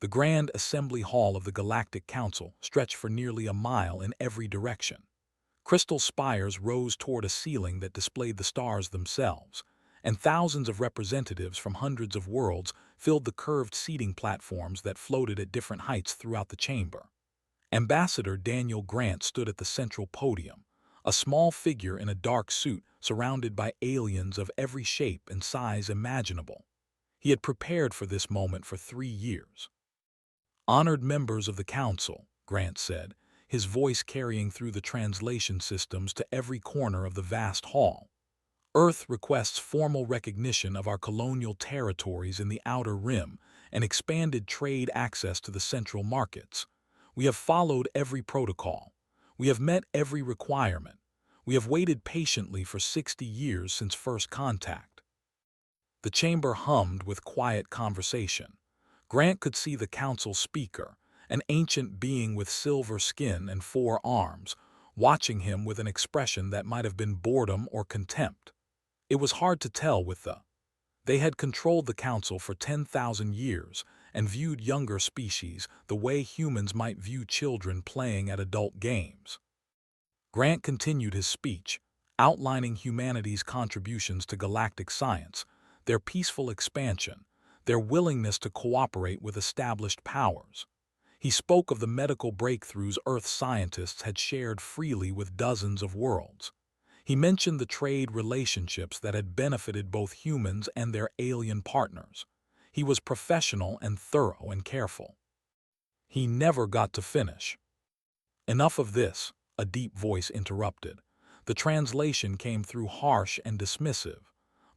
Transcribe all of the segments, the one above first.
The grand assembly hall of the Galactic Council stretched for nearly a mile in every direction. Crystal spires rose toward a ceiling that displayed the stars themselves, and thousands of representatives from hundreds of worlds filled the curved seating platforms that floated at different heights throughout the chamber. Ambassador Daniel Grant stood at the central podium, a small figure in a dark suit surrounded by aliens of every shape and size imaginable. He had prepared for this moment for 3 years. "Honored members of the Council," Grant said, his voice carrying through the translation systems to every corner of the vast hall. "Earth requests formal recognition of our colonial territories in the Outer Rim and expanded trade access to the central markets. We have followed every protocol. We have met every requirement. We have waited patiently for 60 years since first contact." The chamber hummed with quiet conversation. Grant could see the council speaker, an ancient being with silver skin and 4 arms, watching him with an expression that might have been boredom or contempt. It was hard to tell they had controlled the council for 10,000 years and viewed younger species the way humans might view children playing at adult games. Grant continued his speech, outlining humanity's contributions to galactic science, their peaceful expansion, their willingness to cooperate with established powers. He spoke of the medical breakthroughs Earth scientists had shared freely with dozens of worlds. He mentioned the trade relationships that had benefited both humans and their alien partners. He was professional and thorough and careful. He never got to finish. "Enough of this," a deep voice interrupted. The translation came through harsh and dismissive.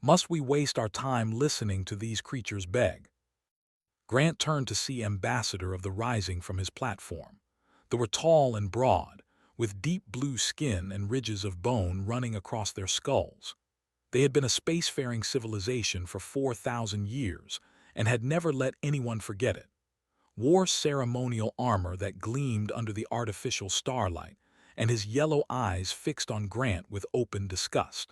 "Must we waste our time listening to these creatures beg?" Grant turned to see Ambassador of the Rising from his platform. They were tall and broad, with deep blue skin and ridges of bone running across their skulls. They had been a spacefaring civilization for 4,000 years and had never let anyone forget it. Wore ceremonial armor that gleamed under the artificial starlight, and his yellow eyes fixed on Grant with open disgust.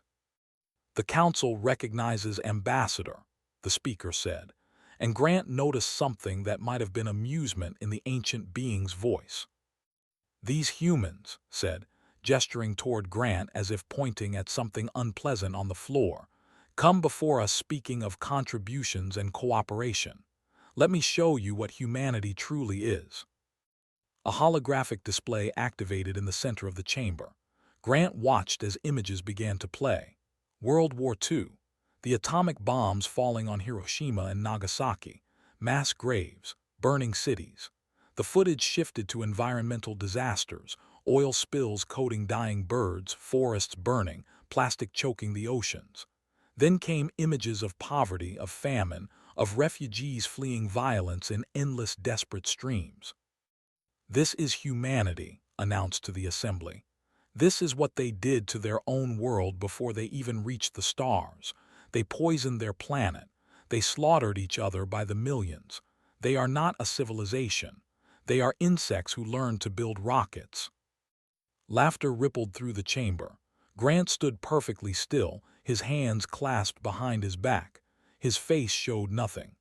"The Council recognizes Ambassador," the speaker said, and Grant noticed something that might have been amusement in the ancient being's voice. "These humans," said, gesturing toward Grant as if pointing at something unpleasant on the floor, "come before us speaking of contributions and cooperation. Let me show you what humanity truly is." A holographic display activated in the center of the chamber. Grant watched as images began to play. World War II, the atomic bombs falling on Hiroshima and Nagasaki, mass graves, burning cities. The footage shifted to environmental disasters, oil spills coating dying birds, forests burning, plastic choking the oceans. Then came images of poverty, of famine, of refugees fleeing violence in endless desperate streams. "This is humanity," announced to the assembly. "This is what they did to their own world before they even reached the stars. They poisoned their planet. They slaughtered each other by the millions. They are not a civilization. They are insects who learned to build rockets." Laughter rippled through the chamber. Grant stood perfectly still, his hands clasped behind his back. His face showed nothing.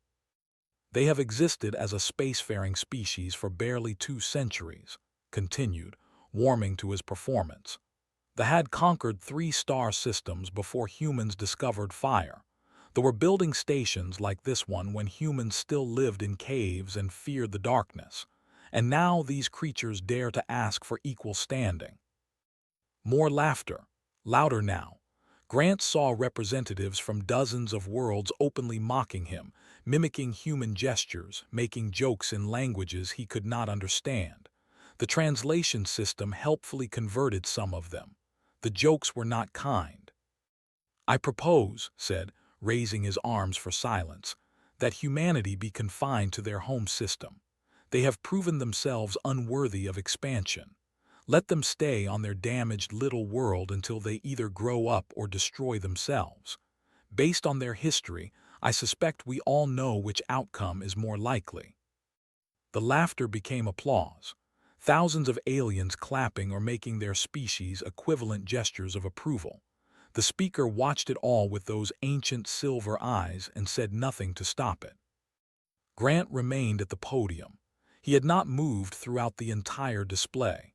"They have existed as a spacefaring species for barely 2 centuries," continued, warming to his performance. "They had conquered 3 star systems before humans discovered fire. They were building stations like this one when humans still lived in caves and feared the darkness. And now these creatures dare to ask for equal standing." More laughter, louder now. Grant saw representatives from dozens of worlds openly mocking him, mimicking human gestures, making jokes in languages he could not understand. The translation system helpfully converted some of them. The jokes were not kind. "I propose," said, raising his arms for silence, "that humanity be confined to their home system. They have proven themselves unworthy of expansion. Let them stay on their damaged little world until they either grow up or destroy themselves. Based on their history, I suspect we all know which outcome is more likely." The laughter became applause. Thousands of aliens clapping or making their species equivalent gestures of approval. The speaker watched it all with those ancient silver eyes and said nothing to stop it. Grant remained at the podium. He had not moved throughout the entire display.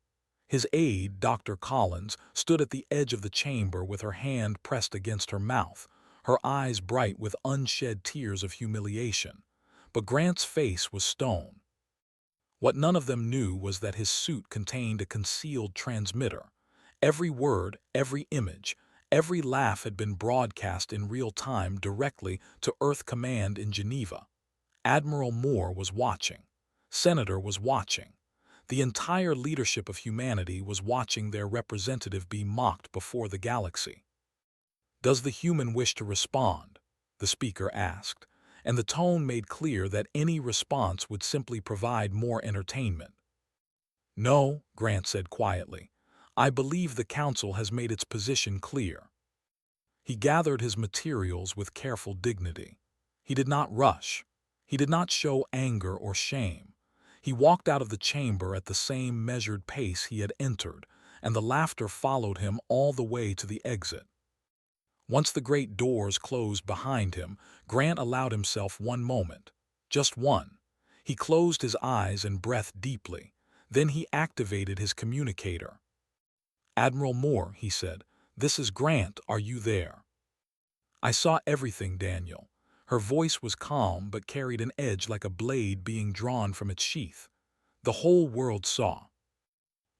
His aide, Dr. Collins, stood at the edge of the chamber with her hand pressed against her mouth, her eyes bright with unshed tears of humiliation. But Grant's face was stone. What none of them knew was that his suit contained a concealed transmitter. Every word, every image, every laugh had been broadcast in real time directly to Earth Command in Geneva. Admiral Moore was watching. Senator was watching. The entire leadership of humanity was watching their representative be mocked before the galaxy. "Does the human wish to respond?" the speaker asked, and the tone made clear that any response would simply provide more entertainment. "No," Grant said quietly. "I believe the Council has made its position clear." He gathered his materials with careful dignity. He did not rush. He did not show anger or shame. He walked out of the chamber at the same measured pace he had entered, and the laughter followed him all the way to the exit. Once the great doors closed behind him, Grant allowed himself one moment. Just one. He closed his eyes and breathed deeply. Then he activated his communicator. "Admiral Moore," he said, "this is Grant. Are you there?" "I saw everything, Daniel." Her voice was calm but carried an edge like a blade being drawn from its sheath. "The whole world saw."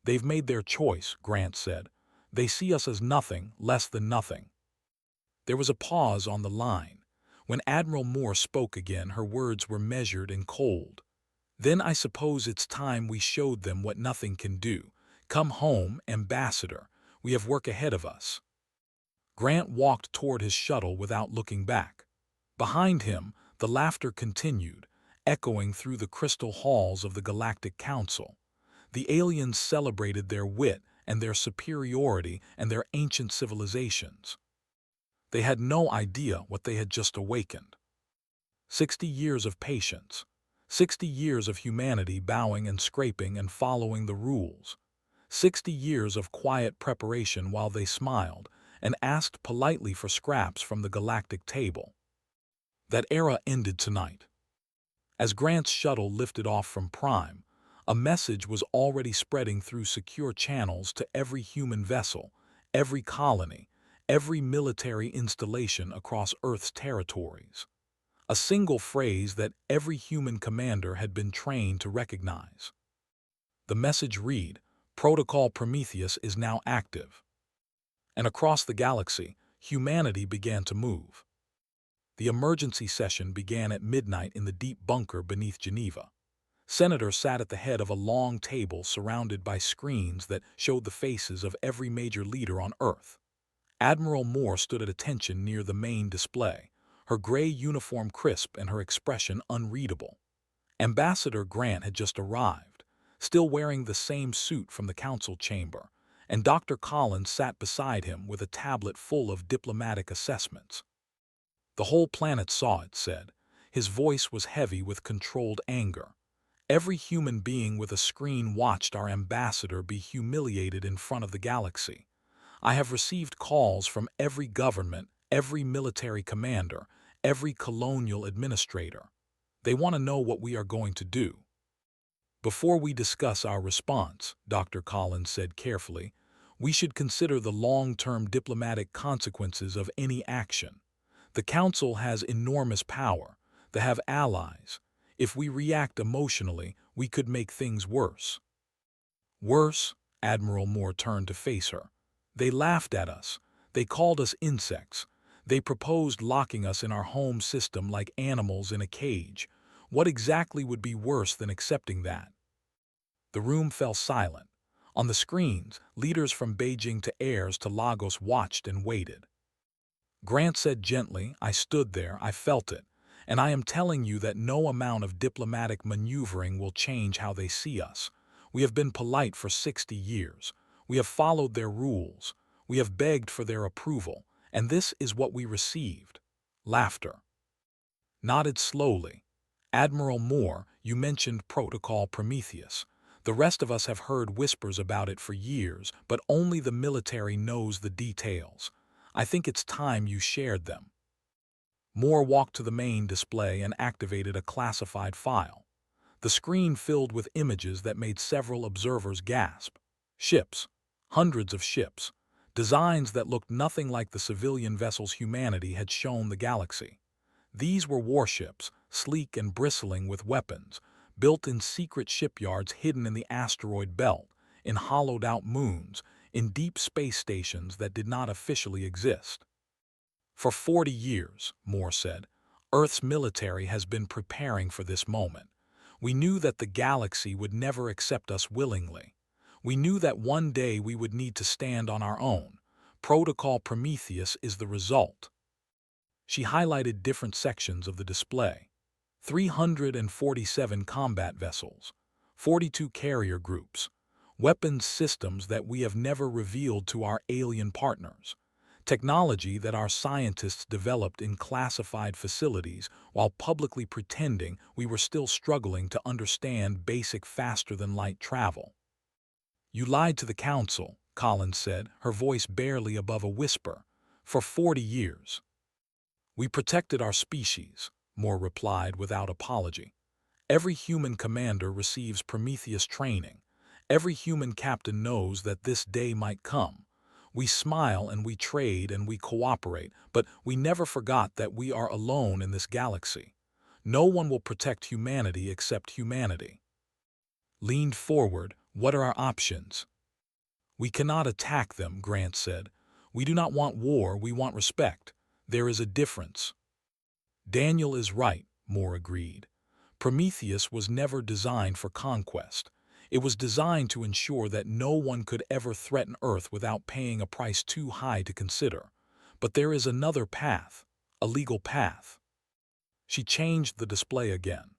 "They've made their choice," Grant said. "They see us as nothing, less than nothing." There was a pause on the line. When Admiral Moore spoke again, her words were measured and cold. "Then I suppose it's time we showed them what nothing can do. Come home, Ambassador. We have work ahead of us." Grant walked toward his shuttle without looking back. Behind him, the laughter continued, echoing through the crystal halls of the Galactic Council. The aliens celebrated their wit and their superiority and their ancient civilizations. They had no idea what they had just awakened. 60 years of patience. 60 years of humanity bowing and scraping and following the rules. 60 years of quiet preparation while they smiled and asked politely for scraps from the galactic table. That era ended tonight. As Grant's shuttle lifted off from Prime, a message was already spreading through secure channels to every human vessel, every colony, every military installation across Earth's territories. A single phrase that every human commander had been trained to recognize. The message read, "Protocol Prometheus is now active." And across the galaxy, humanity began to move. The emergency session began at midnight in the deep bunker beneath Geneva. Senator sat at the head of a long table surrounded by screens that showed the faces of every major leader on Earth. Admiral Moore stood at attention near the main display, her gray uniform crisp and her expression unreadable. Ambassador Grant had just arrived, still wearing the same suit from the council chamber, and Dr. Collins sat beside him with a tablet full of diplomatic assessments. "The whole planet saw it," said. His voice was heavy with controlled anger. "Every human being with a screen watched our ambassador be humiliated in front of the galaxy. I have received calls from every government, every military commander, every colonial administrator. They want to know what we are going to do." "Before we discuss our response," Dr. Collins said carefully, "we should consider the long-term diplomatic consequences of any action. The Council has enormous power. They have allies. If we react emotionally, we could make things worse." "Worse?" Admiral Moore turned to face her. "They laughed at us. They called us insects. They proposed locking us in our home system like animals in a cage. What exactly would be worse than accepting that?" The room fell silent. On the screens, leaders from Beijing to Ayers to Lagos watched and waited. Grant said gently, "I stood there, I felt it, and I am telling you that no amount of diplomatic maneuvering will change how they see us. We have been polite for 60 years. We have followed their rules. We have begged for their approval, and this is what we received." Laughter. Nodded slowly. "Admiral Moore, you mentioned Protocol Prometheus. The rest of us have heard whispers about it for years, but only the military knows the details. I think it's time you shared them." Moore walked to the main display and activated a classified file. The screen filled with images that made several observers gasp. Ships, hundreds of ships, designs that looked nothing like the civilian vessels humanity had shown the galaxy. These were warships, sleek and bristling with weapons, built in secret shipyards hidden in the asteroid belt, in hollowed-out moons, in deep space stations that did not officially exist. For 40 years, Moore said, Earth's military has been preparing for this moment. We knew that the galaxy would never accept us willingly. We knew that one day we would need to stand on our own. Protocol Prometheus is the result. She highlighted different sections of the display. 347 combat vessels, 42 carrier groups, weapons systems that we have never revealed to our alien partners, technology that our scientists developed in classified facilities while publicly pretending we were still struggling to understand basic faster-than-light travel. You lied to the Council, Collins said, her voice barely above a whisper, for 40 years. We protected our species, Moore replied without apology. Every human commander receives Prometheus training. Every human captain knows that this day might come. We smile and we trade and we cooperate, but we never forgot that we are alone in this galaxy. No one will protect humanity except humanity. Leaned forward, what are our options? We cannot attack them, Grant said. We do not want war, we want respect. There is a difference. Daniel is right, Moore agreed. Prometheus was never designed for conquest. It was designed to ensure that no one could ever threaten Earth without paying a price too high to consider. But there is another path, a legal path. She changed the display again.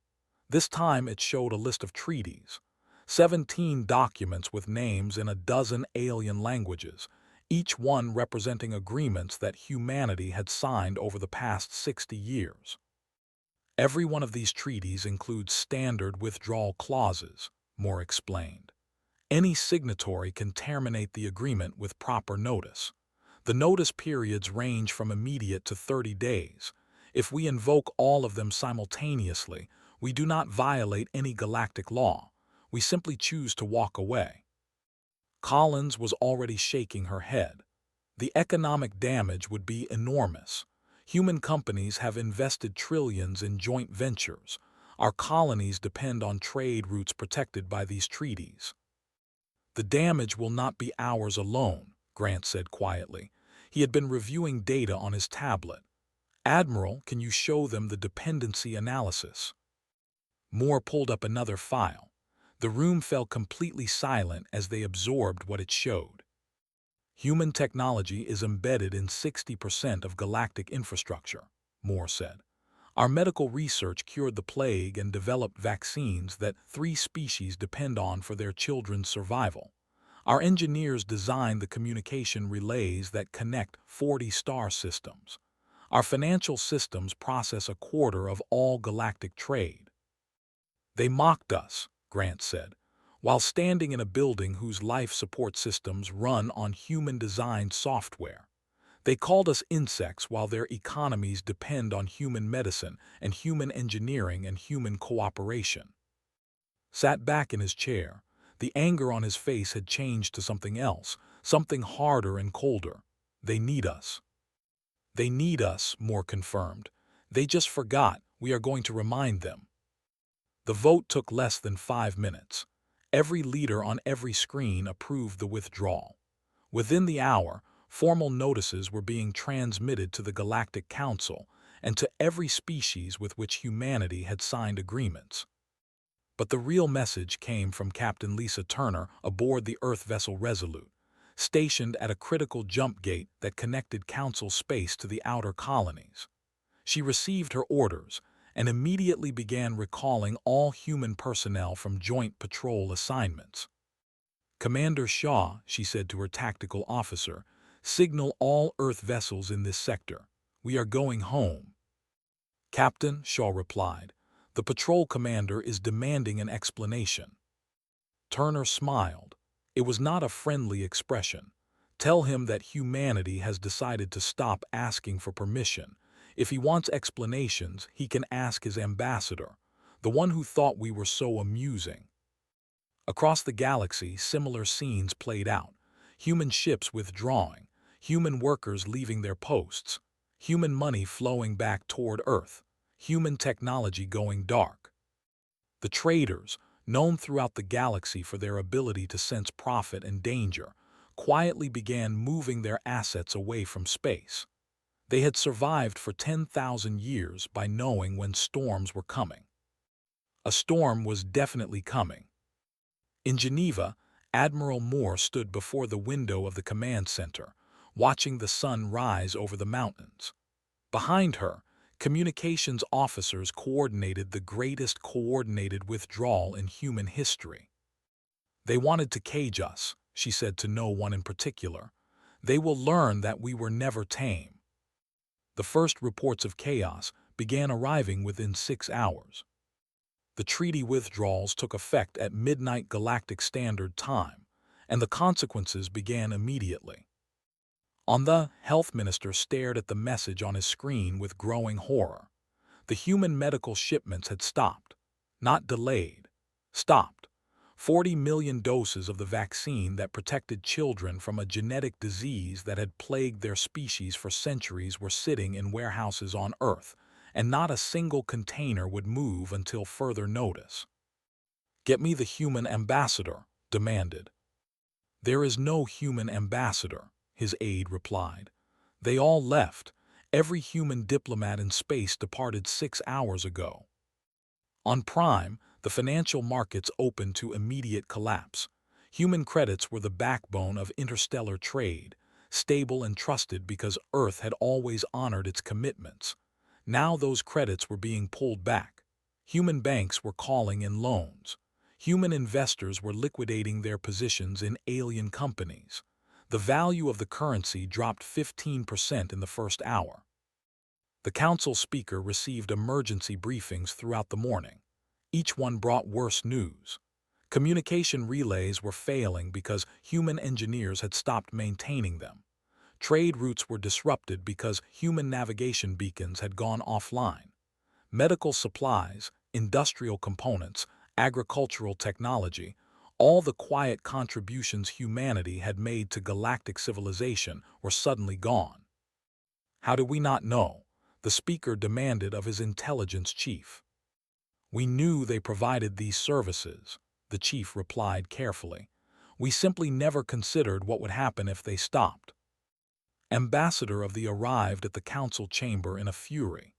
This time it showed a list of treaties. 17 documents with names in a dozen alien languages, each one representing agreements that humanity had signed over the past 60 years. Every one of these treaties includes standard withdrawal clauses, Moore explained. Any signatory can terminate the agreement with proper notice. The notice periods range from immediate to 30 days. If we invoke all of them simultaneously, we do not violate any galactic law. We simply choose to walk away. Collins was already shaking her head. The economic damage would be enormous. Human companies have invested trillions in joint ventures. Our colonies depend on trade routes protected by these treaties. The damage will not be ours alone, Grant said quietly. He had been reviewing data on his tablet. Admiral, can you show them the dependency analysis? Moore pulled up another file. The room fell completely silent as they absorbed what it showed. Human technology is embedded in 60% of galactic infrastructure, Moore said. Our medical research cured the plague and developed vaccines that 3 species depend on for their children's survival. Our engineers designed the communication relays that connect 40 star systems. Our financial systems process a quarter of all galactic trade. They mocked us, Grant said, while standing in a building whose life support systems run on human-designed software. They called us insects while their economies depend on human medicine and human engineering and human cooperation. Sat back in his chair, the anger on his face had changed to something else, something harder and colder. They need us. They need us, Moore confirmed. They just forgot. We are going to remind them. The vote took less than 5 minutes. Every leader on every screen approved the withdrawal. Within the hour, formal notices were being transmitted to the Galactic Council and to every species with which humanity had signed agreements. But the real message came from Captain Lisa Turner aboard the Earth vessel Resolute, stationed at a critical jump gate that connected Council space to the outer colonies. She received her orders and immediately began recalling all human personnel from joint patrol assignments. Commander Shaw, she said to her tactical officer, signal all Earth vessels in this sector. We are going home. Captain, Shaw replied, the patrol commander is demanding an explanation. Turner smiled. It was not a friendly expression. Tell him that humanity has decided to stop asking for permission. If he wants explanations, he can ask his ambassador, the one who thought we were so amusing. Across the galaxy, similar scenes played out. Human ships withdrawing, human workers leaving their posts, human money flowing back toward Earth, human technology going dark. The traders, known throughout the galaxy for their ability to sense profit and danger, quietly began moving their assets away from space. They had survived for 10,000 years by knowing when storms were coming. A storm was definitely coming. In Geneva, Admiral Moore stood before the window of the command center, watching the sun rise over the mountains. Behind her, communications officers coordinated the greatest coordinated withdrawal in human history. "They wanted to cage us," she said to no one in particular. "They will learn that we were never tame." The first reports of chaos began arriving within 6 hours. The treaty withdrawals took effect at midnight Galactic Standard Time, and the consequences began immediately. The health minister stared at the message on his screen with growing horror. The human medical shipments had stopped. Not delayed. Stopped. 40 million doses of the vaccine that protected children from a genetic disease that had plagued their species for centuries were sitting in warehouses on Earth, and not a single container would move until further notice. "Get me the human ambassador," demanded. "There is no human ambassador," his aide replied. "They all left. Every human diplomat in space departed 6 hours ago." On Prime, the financial markets opened to immediate collapse. Human credits were the backbone of interstellar trade, stable and trusted because Earth had always honored its commitments. Now those credits were being pulled back. Human banks were calling in loans. Human investors were liquidating their positions in alien companies. The value of the currency dropped 15% in the first hour. The council speaker received emergency briefings throughout the morning. Each one brought worse news. Communication relays were failing because human engineers had stopped maintaining them. Trade routes were disrupted because human navigation beacons had gone offline. Medical supplies, industrial components, agricultural technology, all the quiet contributions humanity had made to galactic civilization were suddenly gone. "How do we not know?" the speaker demanded of his intelligence chief. "We knew they provided these services," the chief replied carefully. "We simply never considered what would happen if they stopped." Ambassador of the arrived at the council chamber in a fury.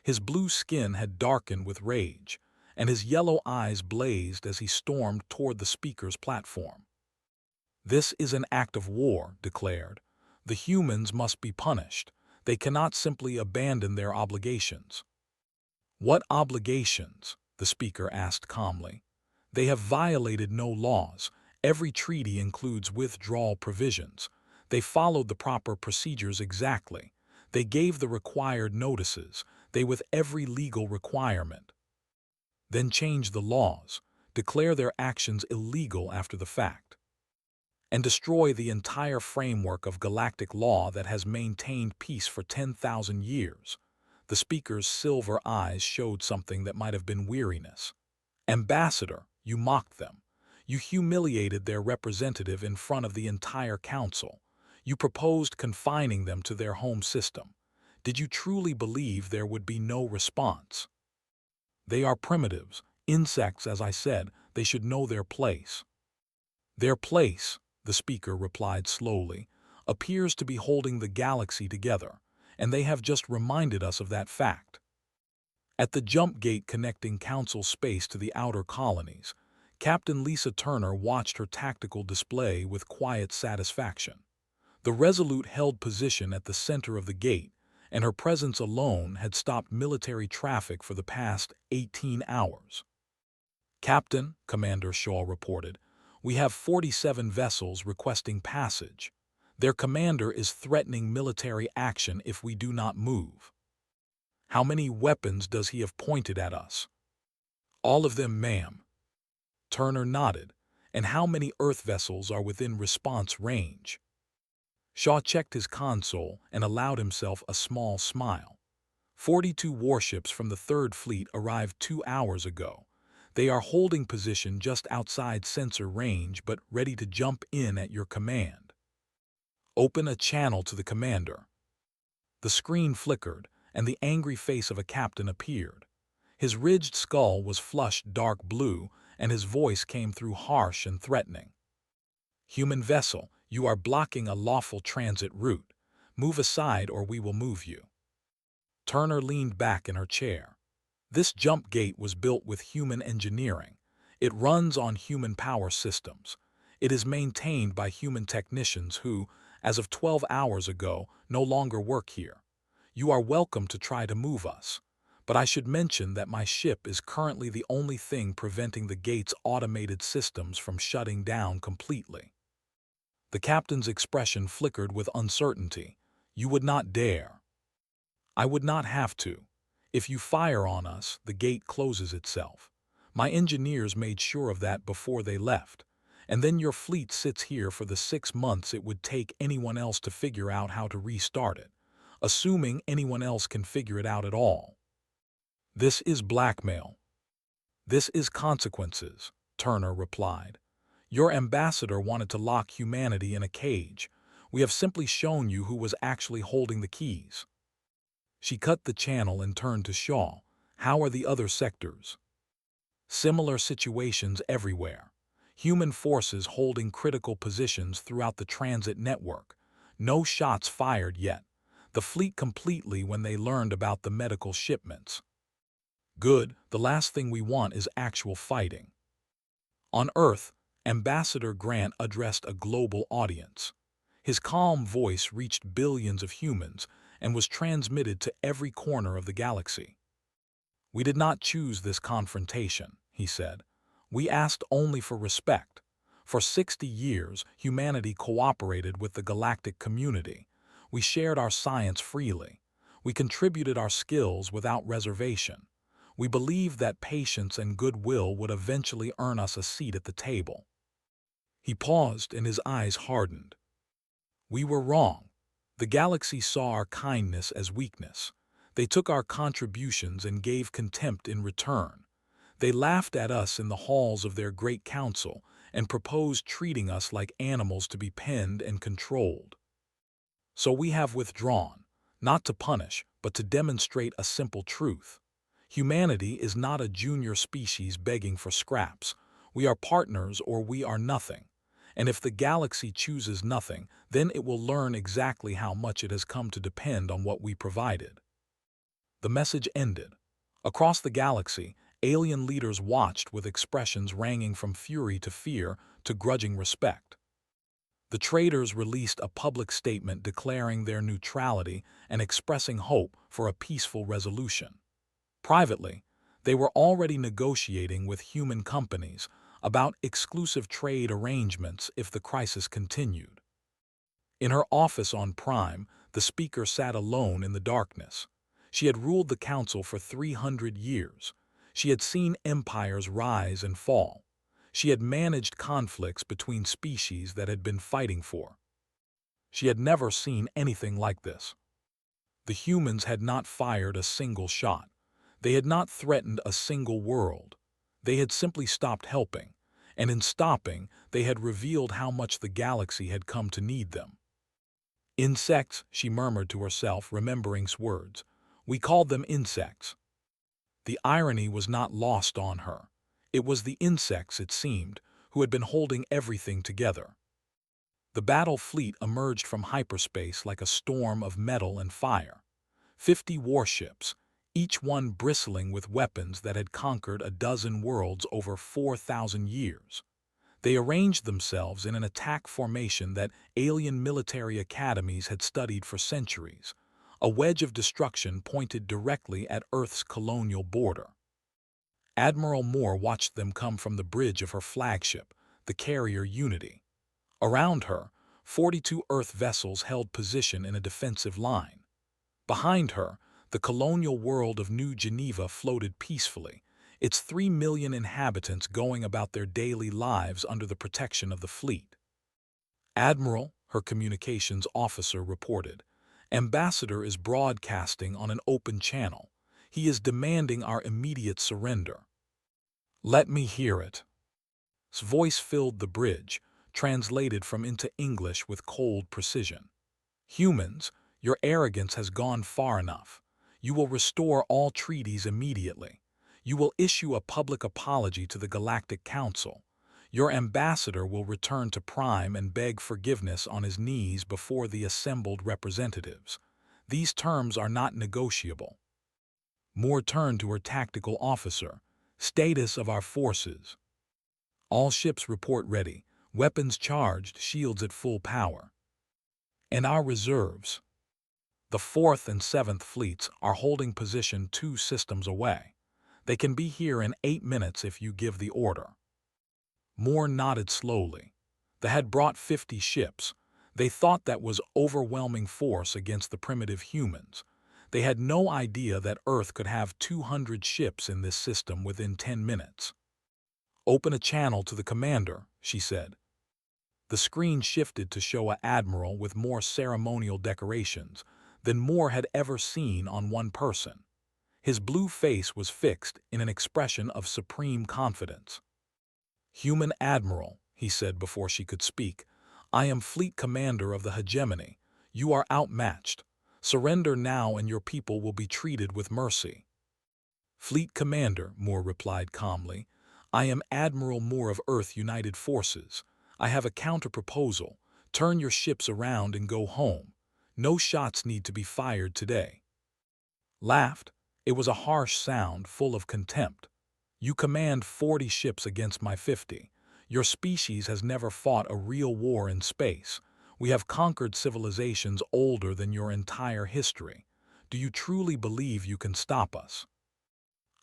His blue skin had darkened with rage, and his yellow eyes blazed as he stormed toward the speaker's platform. "This is an act of war," declared. "The humans must be punished. They cannot simply abandon their obligations." "What obligations?" the speaker asked calmly. "They have violated no laws. Every treaty includes withdrawal provisions. They followed the proper procedures exactly. They gave the required notices. They with every legal requirement. Then change the laws, declare their actions illegal after the fact, and destroy the entire framework of galactic law that has maintained peace for 10,000 years." The speaker's silver eyes showed something that might have been weariness. "Ambassador, you mocked them. You humiliated their representative in front of the entire council. You proposed confining them to their home system. Did you truly believe there would be no response? They are primitives, insects, as I said. They should know their place." "Their place," the speaker replied slowly, "appears to be holding the galaxy together, and they have just reminded us of that fact." At the jump gate connecting council space to the outer colonies, Captain Lisa Turner watched her tactical display with quiet satisfaction. The Resolute held position at the center of the gate, and her presence alone had stopped military traffic for the past 18 hours. "Captain," Commander Shaw reported, "we have 47 vessels requesting passage. Their commander is threatening military action if we do not move." "How many weapons does he have pointed at us?" "All of them, ma'am." Turner nodded. "And how many Earth vessels are within response range?" Shaw checked his console and allowed himself a small smile. 42 warships from the Third Fleet arrived 2 hours ago. They are holding position just outside sensor range but ready to jump in at your command. Open a channel to the commander. The screen flickered, and the angry face of a captain appeared. His ridged skull was flushed dark blue, and his voice came through harsh and threatening. Human vessel, you are blocking a lawful transit route. Move aside or we will move you. Turner leaned back in her chair. This jump gate was built with human engineering. It runs on human power systems. It is maintained by human technicians who, as of 12 hours ago, no longer work here. You are welcome to try to move us. But I should mention that my ship is currently the only thing preventing the gate's automated systems from shutting down completely. The captain's expression flickered with uncertainty. You would not dare. I would not have to. If you fire on us, the gate closes itself. My engineers made sure of that before they left. And then your fleet sits here for the 6 months it would take anyone else to figure out how to restart it, assuming anyone else can figure it out at all. This is blackmail. This is consequences, Turner replied. Your ambassador wanted to lock humanity in a cage. We have simply shown you who was actually holding the keys. She cut the channel and turned to Shaw. How are the other sectors? Similar situations everywhere. Human forces holding critical positions throughout the transit network. No shots fired yet. The fleet completely when they learned about the medical shipments. Good, the last thing we want is actual fighting. On Earth, Ambassador Grant addressed a global audience. His calm voice reached billions of humans and was transmitted to every corner of the galaxy. We did not choose this confrontation, he said. We asked only for respect. For 60 years, humanity cooperated with the galactic community. We shared our science freely. We contributed our skills without reservation. We believed that patience and goodwill would eventually earn us a seat at the table. He paused and his eyes hardened. We were wrong. The galaxy saw our kindness as weakness. They took our contributions and gave contempt in return. They laughed at us in the halls of their great council and proposed treating us like animals to be penned and controlled. So we have withdrawn, not to punish, but to demonstrate a simple truth. Humanity is not a junior species begging for scraps. We are partners or we are nothing. And if the galaxy chooses nothing, then it will learn exactly how much it has come to depend on what we provided. The message ended. Across the galaxy, alien leaders watched with expressions ranging from fury to fear to grudging respect. The traders released a public statement declaring their neutrality and expressing hope for a peaceful resolution. Privately, they were already negotiating with human companies about exclusive trade arrangements if the crisis continued. In her office on Prime, the speaker sat alone in the darkness. She had ruled the council for 300 years. She had seen empires rise and fall. She had managed conflicts between species that had been fighting for. She had never seen anything like this. The humans had not fired a single shot. They had not threatened a single world. They had simply stopped helping, and in stopping, they had revealed how much the galaxy had come to need them. Insects, she murmured to herself, remembering's words. We called them insects. The irony was not lost on her. It was the insects, it seemed, who had been holding everything together. The battle fleet emerged from hyperspace like a storm of metal and fire. 50 warships, each one bristling with weapons that had conquered a dozen worlds over 4,000 years. They arranged themselves in an attack formation that alien military academies had studied for centuries, a wedge of destruction pointed directly at Earth's colonial border. Admiral Moore watched them come from the bridge of her flagship, the carrier Unity. Around her, 42 Earth vessels held position in a defensive line. Behind her, the colonial world of New Geneva floated peacefully, its 3 million inhabitants going about their daily lives under the protection of the fleet. Admiral, her communications officer reported, Ambassador is broadcasting on an open channel. He is demanding our immediate surrender. Let me hear it. His voice filled the bridge, translated from into English with cold precision. Humans, your arrogance has gone far enough. You will restore all treaties immediately. You will issue a public apology to the Galactic Council. Your ambassador will return to Prime and beg forgiveness on his knees before the assembled representatives. These terms are not negotiable. Moore turned to her tactical officer. Status of our forces. All ships report ready, weapons charged, shields at full power. And our reserves. The 4th and 7th fleets are holding position 2 systems away. They can be here in 8 minutes if you give the order. Moore nodded slowly. They had brought 50 ships. They thought that was overwhelming force against the primitive humans. They had no idea that Earth could have 200 ships in this system within 10 minutes. Open a channel to the commander, she said. The screen shifted to show an admiral with more ceremonial decorations than Moore had ever seen on one person. His blue face was fixed in an expression of supreme confidence. Human Admiral, he said before she could speak, I am Fleet Commander of the Hegemony. You are outmatched. Surrender now and your people will be treated with mercy. Fleet Commander, Moore replied calmly, I am Admiral Moore of Earth United Forces. I have a counter-proposal. Turn your ships around and go home. No shots need to be fired today. Laughed. It was a harsh sound full of contempt. You command 40 ships against my 50. Your species has never fought a real war in space. We have conquered civilizations older than your entire history. Do you truly believe you can stop us?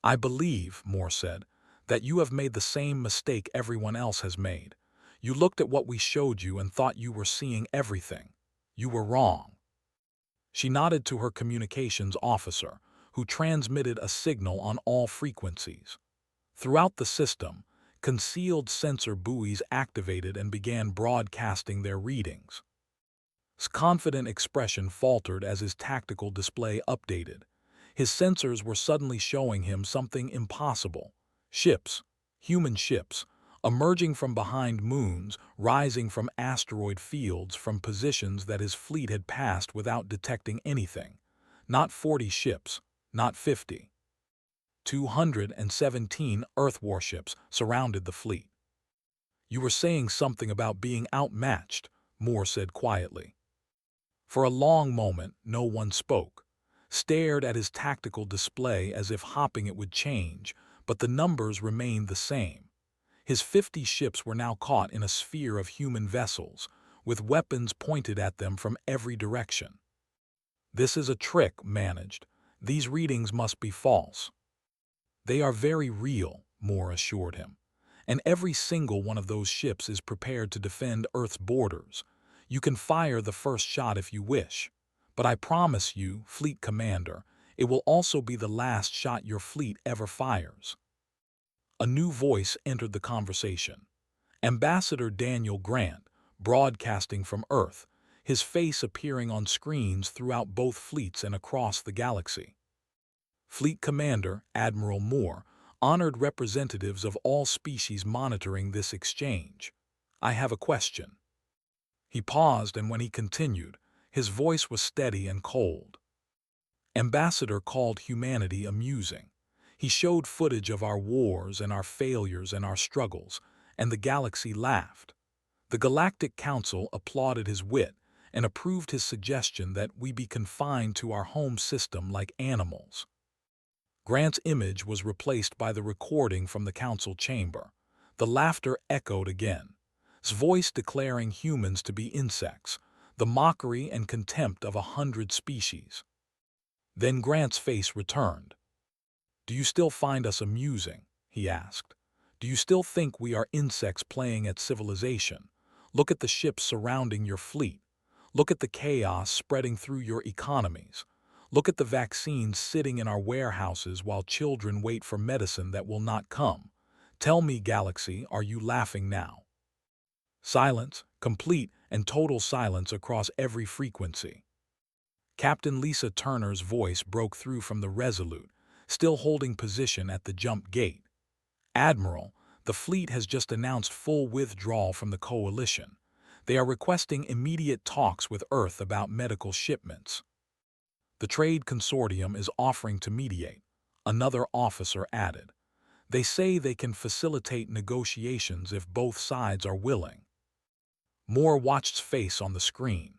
I believe, Moore said, that you have made the same mistake everyone else has made. You looked at what we showed you and thought you were seeing everything. You were wrong. She nodded to her communications officer, who transmitted a signal on all frequencies. Throughout the system, concealed sensor buoys activated and began broadcasting their readings. His confident expression faltered as his tactical display updated. His sensors were suddenly showing him something impossible. Ships, human ships, emerging from behind moons, rising from asteroid fields from positions that his fleet had passed without detecting anything. Not 40 ships, not 50. 217 Earth warships surrounded the fleet. You were saying something about being outmatched, Moore said quietly. For a long moment, no one spoke, stared at his tactical display as if hoping it would change, but the numbers remained the same. His 50 ships were now caught in a sphere of human vessels, with weapons pointed at them from every direction. This is a trick, managed. These readings must be false. They are very real, Moore assured him, and every single one of those ships is prepared to defend Earth's borders. You can fire the first shot if you wish, but I promise you, Fleet Commander, it will also be the last shot your fleet ever fires. A new voice entered the conversation. Ambassador Daniel Grant, broadcasting from Earth, his face appearing on screens throughout both fleets and across the galaxy. Fleet Commander Admiral Moore honored representatives of all species monitoring this exchange. I have a question. He paused, and when he continued, his voice was steady and cold. Ambassador called humanity amusing. He showed footage of our wars and our failures and our struggles, and the galaxy laughed. The Galactic Council applauded his wit and approved his suggestion that we be confined to our home system like animals. Grant's image was replaced by the recording from the council chamber. The laughter echoed again, his voice declaring humans to be insects, the mockery and contempt of 100 species. Then Grant's face returned. Do you still find us amusing? He asked. Do you still think we are insects playing at civilization? Look at the ships surrounding your fleet. Look at the chaos spreading through your economies. Look at the vaccines sitting in our warehouses while children wait for medicine that will not come. Tell me, Galaxy, are you laughing now? Silence, complete and total silence across every frequency. Captain Lisa Turner's voice broke through from the Resolute, still holding position at the jump gate. "Admiral, the fleet has just announced full withdrawal from the coalition. They are requesting immediate talks with Earth about medical shipments. The Trade Consortium is offering to mediate," another officer added. "They say they can facilitate negotiations if both sides are willing." Moore watched face on the screen.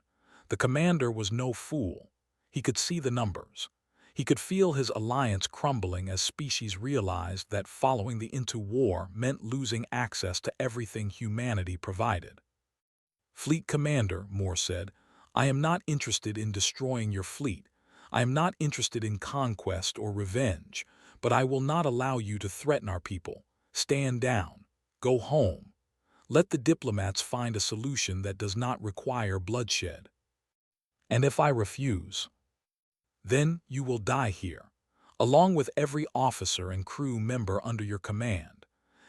The commander was no fool. He could see the numbers. He could feel his alliance crumbling as species realized that following the into war meant losing access to everything humanity provided. "Fleet Commander," Moore said, "I am not interested in destroying your fleet. I am not interested in conquest or revenge, but I will not allow you to threaten our people. Stand down. Go home. Let the diplomats find a solution that does not require bloodshed. And if I refuse, then you will die here, along with every officer and crew member under your command,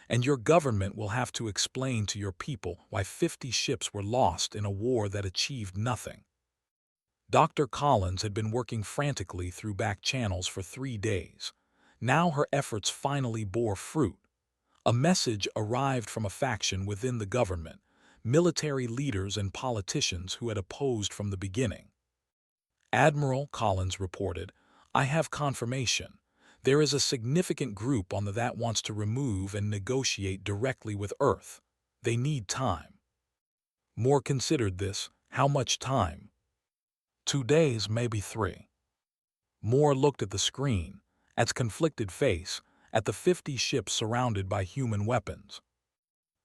and your government will have to explain to your people why 50 ships were lost in a war that achieved nothing." Dr. Collins had been working frantically through back channels for 3 days. Now her efforts finally bore fruit. A message arrived from a faction within the government, military leaders and politicians who had opposed from the beginning. "Admiral," Collins reported, "I have confirmation. There is a significant group on that wants to remove and negotiate directly with Earth. They need time." Moore considered this. How much time? 2 days, maybe 3. Moore looked at the screen, at its conflicted face, at the 50 ships surrounded by human weapons.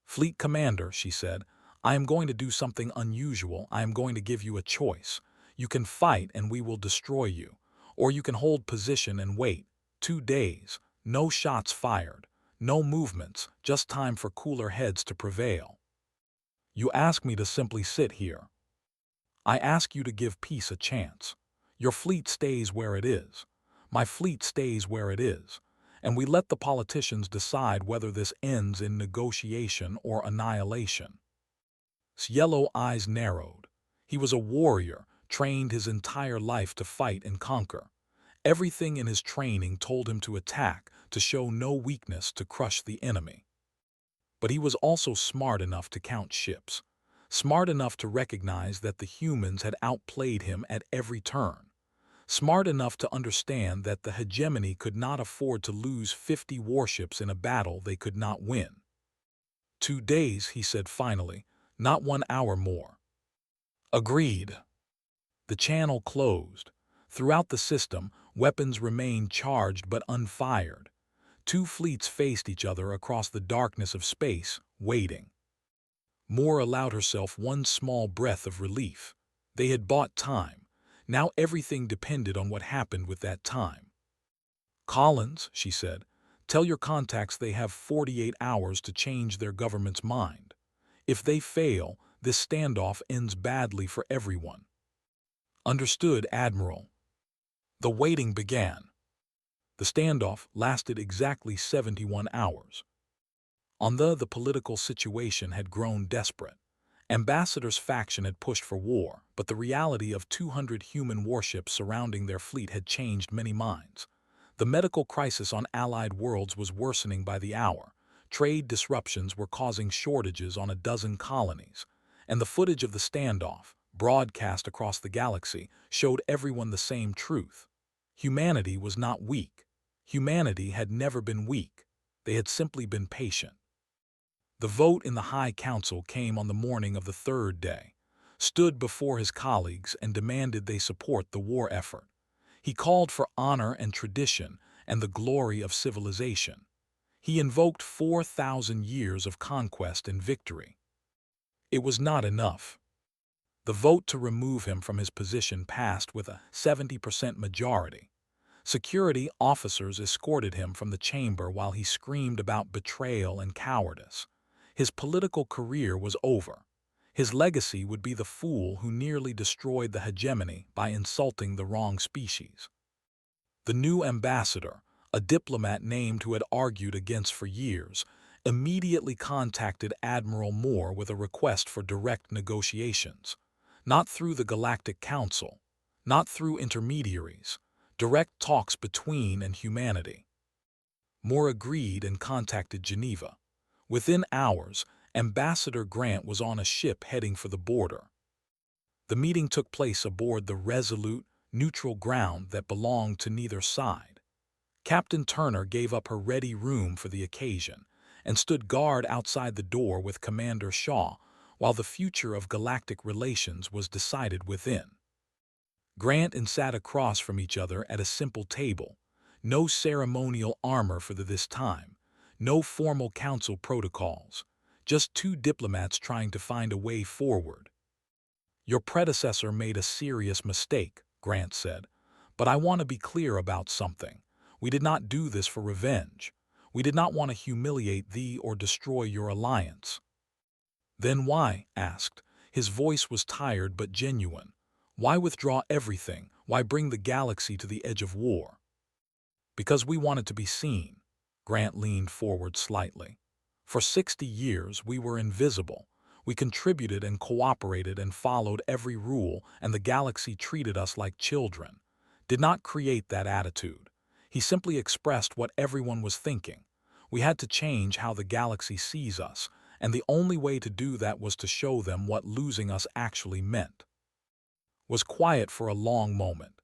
"Fleet Commander," she said, "I am going to do something unusual. I am going to give you a choice. You can fight and we will destroy you, or you can hold position and wait. 2 days, no shots fired, no movements, just time for cooler heads to prevail. You ask me to simply sit here. I ask you to give peace a chance. Your fleet stays where it is. My fleet stays where it is. And we let the politicians decide whether this ends in negotiation or annihilation." His yellow eyes narrowed. He was a warrior, trained his entire life to fight and conquer. Everything in his training told him to attack, to show no weakness, to crush the enemy. But he was also smart enough to count ships, smart enough to recognize that the humans had outplayed him at every turn, smart enough to understand that the hegemony could not afford to lose 50 warships in a battle they could not win. 2 days, he said finally, not 1 hour more. Agreed. The channel closed. Throughout the system, weapons remained charged but unfired. 2 fleets faced each other across the darkness of space, waiting. Moore allowed herself one small breath of relief. They had bought time. Now everything depended on what happened with that time. "Collins," she said, "tell your contacts they have 48 hours to change their government's mind. If they fail, this standoff ends badly for everyone." "Understood, Admiral." The waiting began. The standoff lasted exactly 71 hours. On the political situation had grown desperate. Ambassador's faction had pushed for war, but the reality of 200 human warships surrounding their fleet had changed many minds. The medical crisis on Allied worlds was worsening by the hour. Trade disruptions were causing shortages on a dozen colonies, and the footage of the standoff, broadcast across the galaxy, showed everyone the same truth. Humanity was not weak. Humanity had never been weak. They had simply been patient. The vote in the High Council came on the morning of the 3rd day, stood before his colleagues and demanded they support the war effort. He called for honor and tradition and the glory of civilization. He invoked 4,000 years of conquest and victory. It was not enough. The vote to remove him from his position passed with a 70% majority. Security officers escorted him from the chamber while he screamed about betrayal and cowardice. His political career was over. His legacy would be the fool who nearly destroyed the hegemony by insulting the wrong species. The new ambassador, a diplomat named who had argued against for years, immediately contacted Admiral Moore with a request for direct negotiations. Not through the Galactic Council, not through intermediaries, direct talks between and humanity. Moore agreed and contacted Geneva. Within hours, Ambassador Grant was on a ship heading for the border. The meeting took place aboard the resolute, neutral ground that belonged to neither side. Captain Turner gave up her ready room for the occasion and stood guard outside the door with Commander Shaw while the future of galactic relations was decided within. Grant and sat across from each other at a simple table. No ceremonial armor for this time, no formal council protocols, just two diplomats trying to find a way forward. "Your predecessor made a serious mistake," Grant said, "but I want to be clear about something. We did not do this for revenge. We did not want to humiliate thee or destroy your alliance." "Then why?" asked. His voice was tired but genuine. "Why withdraw everything? Why bring the galaxy to the edge of war?" "Because we wanted to be seen." Grant leaned forward slightly. "For 60 years we were invisible. We contributed and cooperated and followed every rule, and the galaxy treated us like children. Did not create that attitude. He simply expressed what everyone was thinking. We had to change how the galaxy sees us, and the only way to do that was to show them what losing us actually meant." Was quiet for a long moment.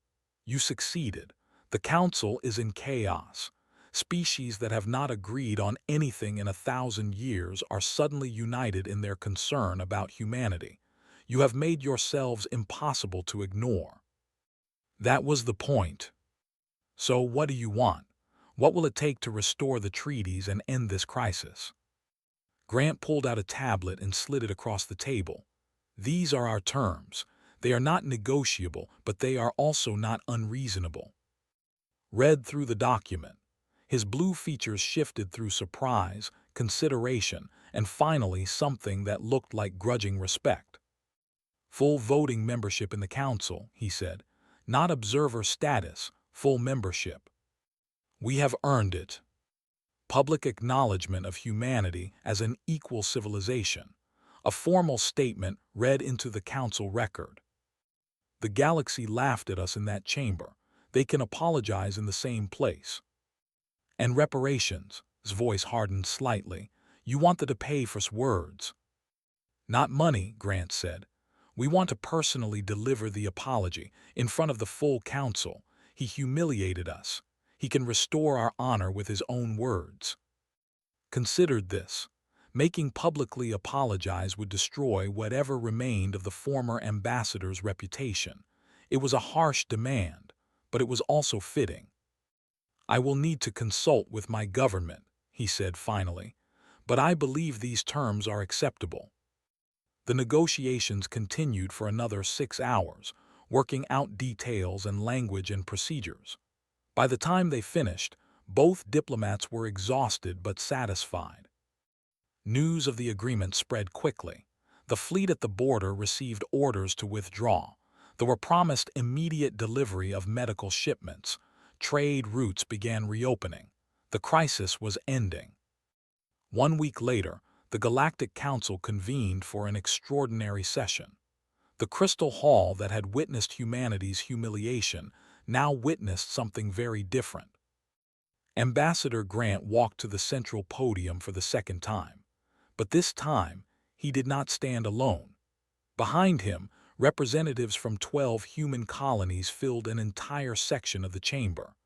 "You succeeded. The Council is in chaos. Species that have not agreed on anything in 1,000 years are suddenly united in their concern about humanity. You have made yourselves impossible to ignore." "That was the point. So what do you want? What will it take to restore the treaties and end this crisis?" Grant pulled out a tablet and slid it across the table. "These are our terms. They are not negotiable, but they are also not unreasonable." Read through the document. His blue features shifted through surprise, consideration, and finally something that looked like grudging respect. "Full voting membership in the Council," he said. "Not observer status, full membership. We have earned it. Public acknowledgement of humanity as an equal civilization. A formal statement read into the Council record. The galaxy laughed at us in that chamber. They can apologize in the same place. And reparations," his voice hardened slightly. "You want them to pay for words." "Not money," Grant said. "We want to personally deliver the apology in front of the full Council. He humiliated us. He can restore our honor with his own words." Considered this. Making publicly apologize would destroy whatever remained of the former ambassador's reputation. It was a harsh demand, but it was also fitting. "I will need to consult with my government," he said finally, "but I believe these terms are acceptable." The negotiations continued for another 6 hours, working out details and language and procedures. By the time they finished, both diplomats were exhausted but satisfied. News of the agreement spread quickly. The fleet at the border received orders to withdraw. There were promised immediate delivery of medical shipments. Trade routes began reopening. The crisis was ending. 1 week later, the Galactic Council convened for an extraordinary session. The Crystal Hall that had witnessed humanity's humiliation now witnessed something very different. Ambassador Grant walked to the central podium for the second time. But this time, he did not stand alone. Behind him, representatives from 12 human colonies filled an entire section of the chamber.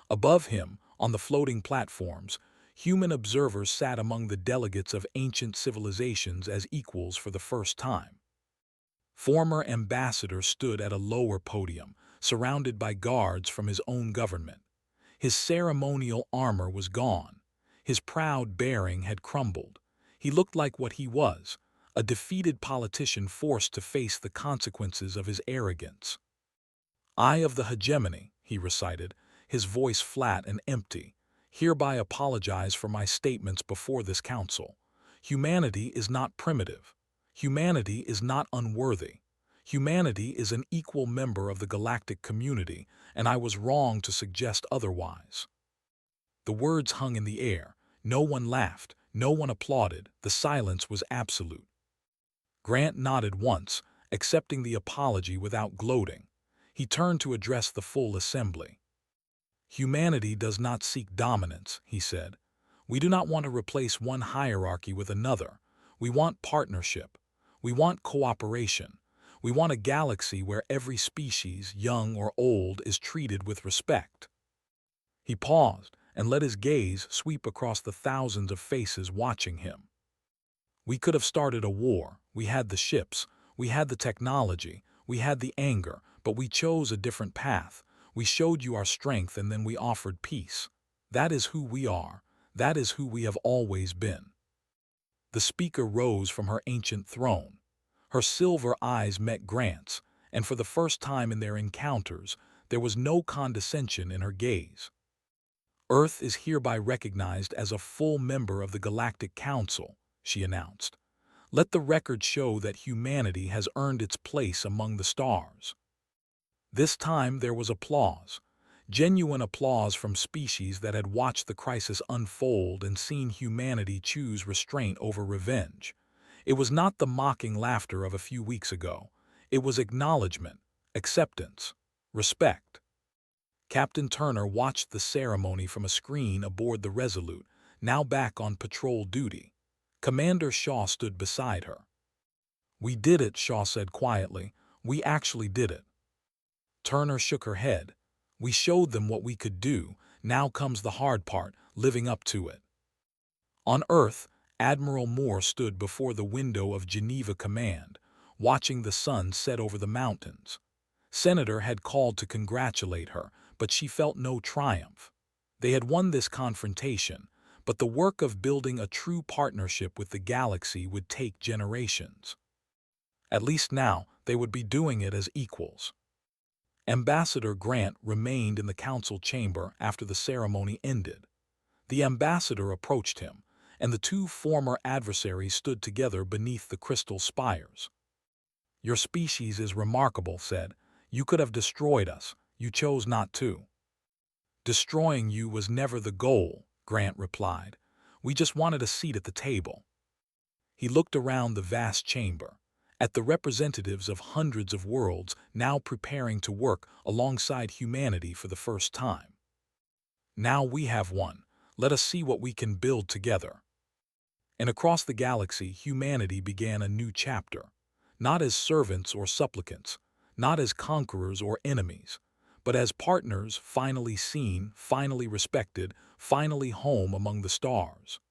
Above him, on the floating platforms, human observers sat among the delegates of ancient civilizations as equals for the first time. Former ambassador stood at a lower podium, surrounded by guards from his own government. His ceremonial armor was gone. His proud bearing had crumbled. He looked like what he was, a defeated politician forced to face the consequences of his arrogance. "I of the hegemony," he recited, his voice flat and empty, "hereby apologize for my statements before this council. Humanity is not primitive. Humanity is not unworthy. Humanity is an equal member of the galactic community, and I was wrong to suggest otherwise." The words hung in the air. No one laughed. No one applauded. The silence was absolute. Grant nodded once, accepting the apology without gloating. He turned to address the full assembly. "Humanity does not seek dominance," he said. "We do not want to replace one hierarchy with another. We want partnership. We want cooperation. We want a galaxy where every species, young or old, is treated with respect." He paused and let his gaze sweep across the thousands of faces watching him. "We could have started a war. We had the ships. We had the technology. We had the anger, but we chose a different path. We showed you our strength and then we offered peace. That is who we are. That is who we have always been." The speaker rose from her ancient throne. Her silver eyes met Grant's, and for the first time in their encounters, there was no condescension in her gaze. "Earth is hereby recognized as a full member of the Galactic Council," she announced. "Let the record show that humanity has earned its place among the stars." This time there was applause, genuine applause from species that had watched the crisis unfold and seen humanity choose restraint over revenge. It was not the mocking laughter of a few weeks ago. It was acknowledgement, acceptance, respect. Captain Turner watched the ceremony from a screen aboard the Resolute, now back on patrol duty. Commander Shaw stood beside her. "We did it," Shaw said quietly. "We actually did it." Turner shook her head. "We showed them what we could do. Now comes the hard part, living up to it." On Earth, Admiral Moore stood before the window of Geneva Command, watching the sun set over the mountains. Senator had called to congratulate her, but she felt no triumph. They had won this confrontation, but the work of building a true partnership with the galaxy would take generations. At least now, they would be doing it as equals. Ambassador Grant remained in the council chamber after the ceremony ended. The ambassador approached him, and the two former adversaries stood together beneath the crystal spires. "Your species is remarkable," said. "You could have destroyed us. You chose not to." "Destroying you was never the goal," Grant replied. "We just wanted a seat at the table." He looked around the vast chamber, at the representatives of hundreds of worlds now preparing to work alongside humanity for the first time. "Now we have one. Let us see what we can build together." And across the galaxy, humanity began a new chapter, not as servants or supplicants, not as conquerors or enemies, but as partners finally seen, finally respected, finally home among the stars.